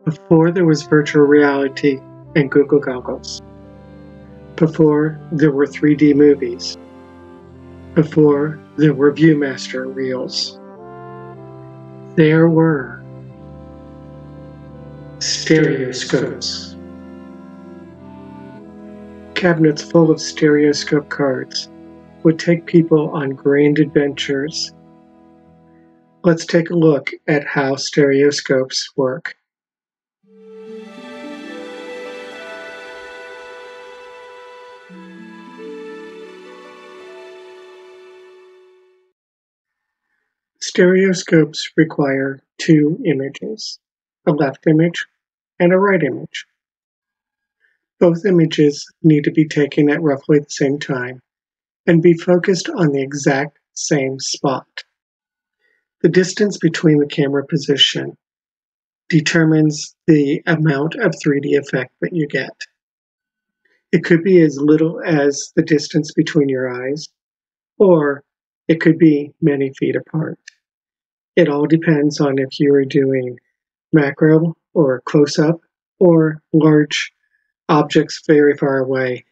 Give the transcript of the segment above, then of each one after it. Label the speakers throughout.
Speaker 1: Before there was virtual reality and Google goggles. Before there were 3D movies. Before there were Viewmaster reels. There were stereoscopes. Cabinets full of stereoscope cards would take people on grand adventures. Let's take a look at how stereoscopes work. Stereoscopes require two images, a left image and a right image. Both images need to be taken at roughly the same time and be focused on the exact same spot. The distance between the camera position determines the amount of 3D effect that you get. It could be as little as the distance between your eyes, or it could be many feet apart. It all depends on if you are doing macro or close-up or large objects very far away,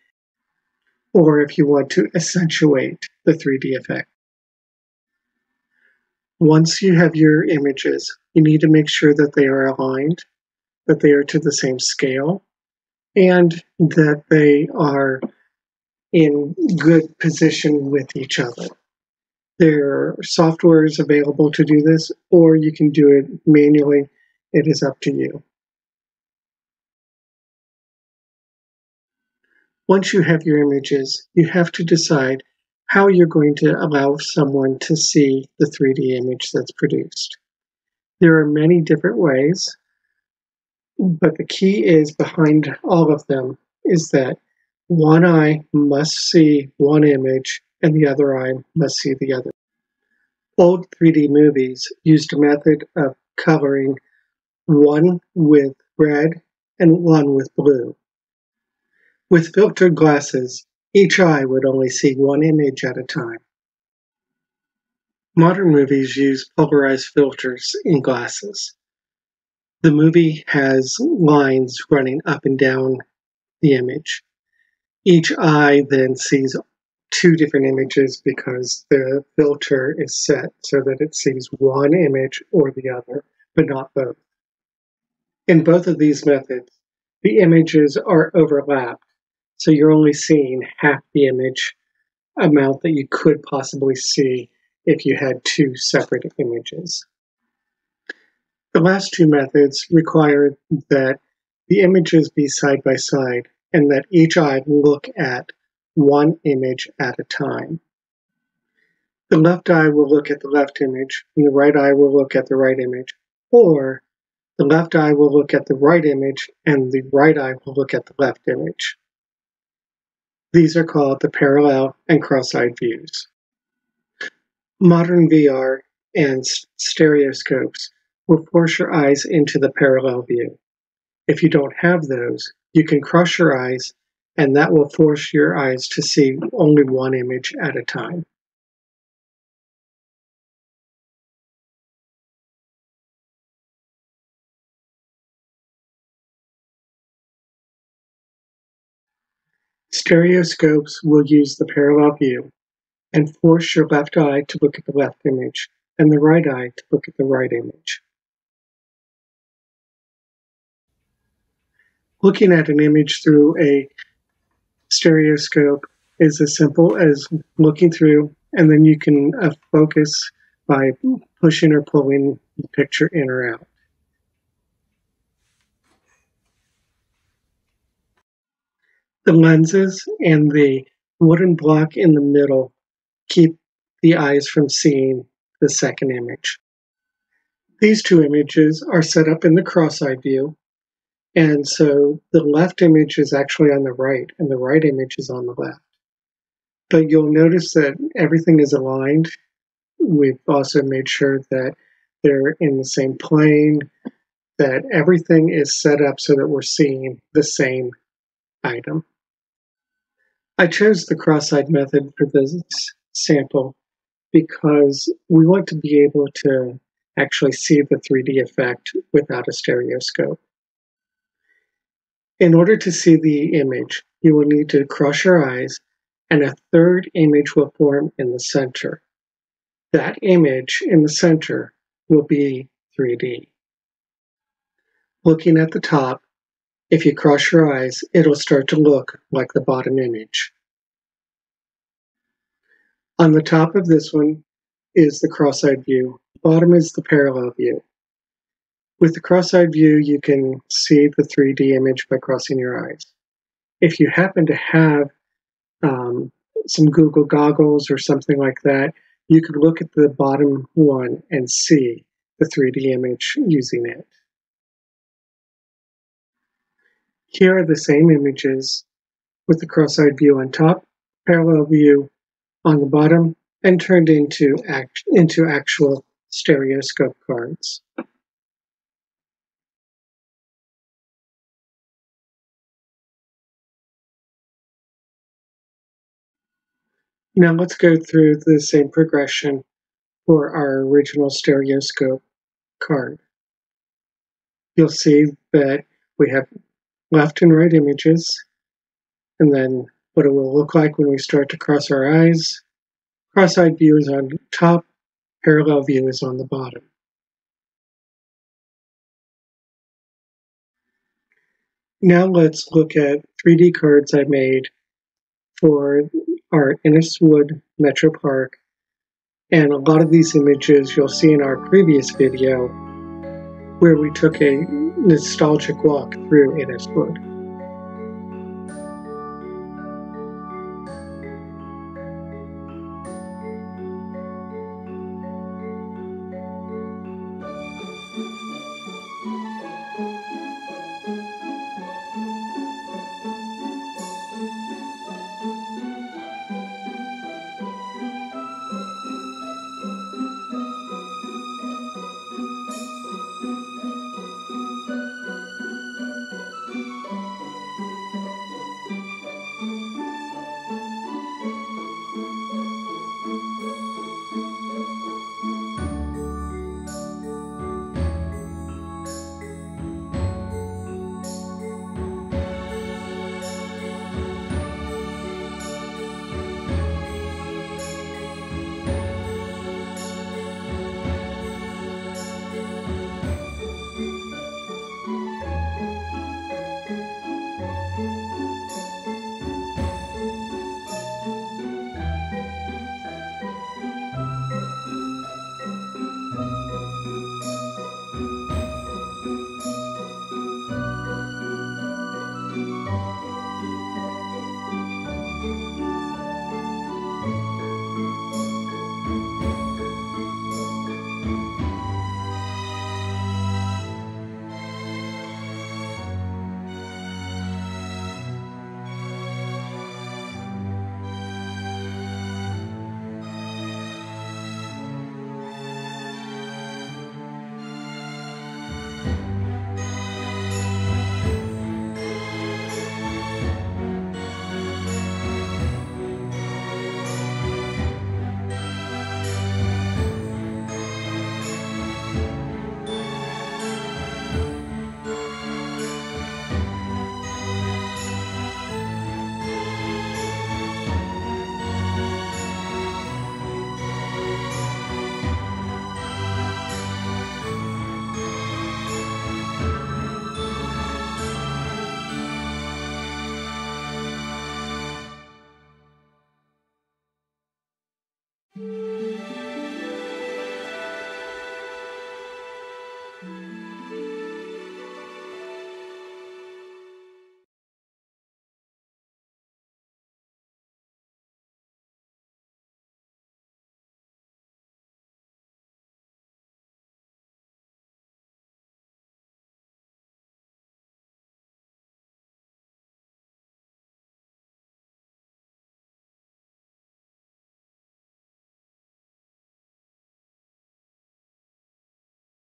Speaker 1: or if you want to accentuate the 3D effect. Once you have your images, you need to make sure that they are aligned, that they are to the same scale, and that they are in good position with each other. There are softwares available to do this, or you can do it manually. It is up to you. Once you have your images, you have to decide how you're going to allow someone to see the 3D image that's produced. There are many different ways, but the key is behind all of them is that one eye must see one image and the other eye must see the other. Old 3D movies used a method of coloring one with red and one with blue. With filtered glasses, each eye would only see one image at a time. Modern movies use polarized filters in glasses. The movie has lines running up and down the image. Each eye then sees two different images because the filter is set so that it sees one image or the other, but not both. In both of these methods, the images are overlapped, so you're only seeing half the image amount that you could possibly see if you had two separate images. The last two methods require that the images be side by side and that each eye look at one image at a time. The left eye will look at the left image and the right eye will look at the right image, or the left eye will look at the right image and the right eye will look at the left image. These are called the parallel and cross-eyed views. Modern VR and stereoscopes will force your eyes into the parallel view. If you don't have those, you can cross your eyes and that will force your eyes to see only one image at a time. Stereoscopes will use the parallel view and force your left eye to look at the left image and the right eye to look at the right image. Looking at an image through a stereoscope is as simple as looking through, and then you can focus by pushing or pulling the picture in or out. The lenses and the wooden block in the middle keep the eyes from seeing the second image. These two images are set up in the cross-eyed view, and so the left image is actually on the right and the right image is on the left. But you'll notice that everything is aligned. We've also made sure that they're in the same plane, that everything is set up so that we're seeing the same item. I chose the cross-eyed method for this sample because we want to be able to actually see the 3D effect without a stereoscope. In order to see the image, you will need to cross your eyes and a third image will form in the center. That image in the center will be 3D. Looking at the top, if you cross your eyes, it'll start to look like the bottom image. On the top of this one is the cross-eyed view. Bottom is the parallel view. With the cross-eyed view, you can see the 3D image by crossing your eyes. If you happen to have some Google goggles or something like that, you could look at the bottom one and see the 3D image using it. Here are the same images with the cross-eyed view on top, parallel view on the bottom, and turned into actual stereoscope cards. Now let's go through the same progression for our original stereoscope card. You'll see that we have left and right images, and then what it will look like when we start to cross our eyes. Cross-eyed view is on top, parallel view is on the bottom. Now let's look at 3D cards I made for our Inniswood Metro Park, and a lot of these images you'll see in our previous video where we took a nostalgic walk through Inniswood.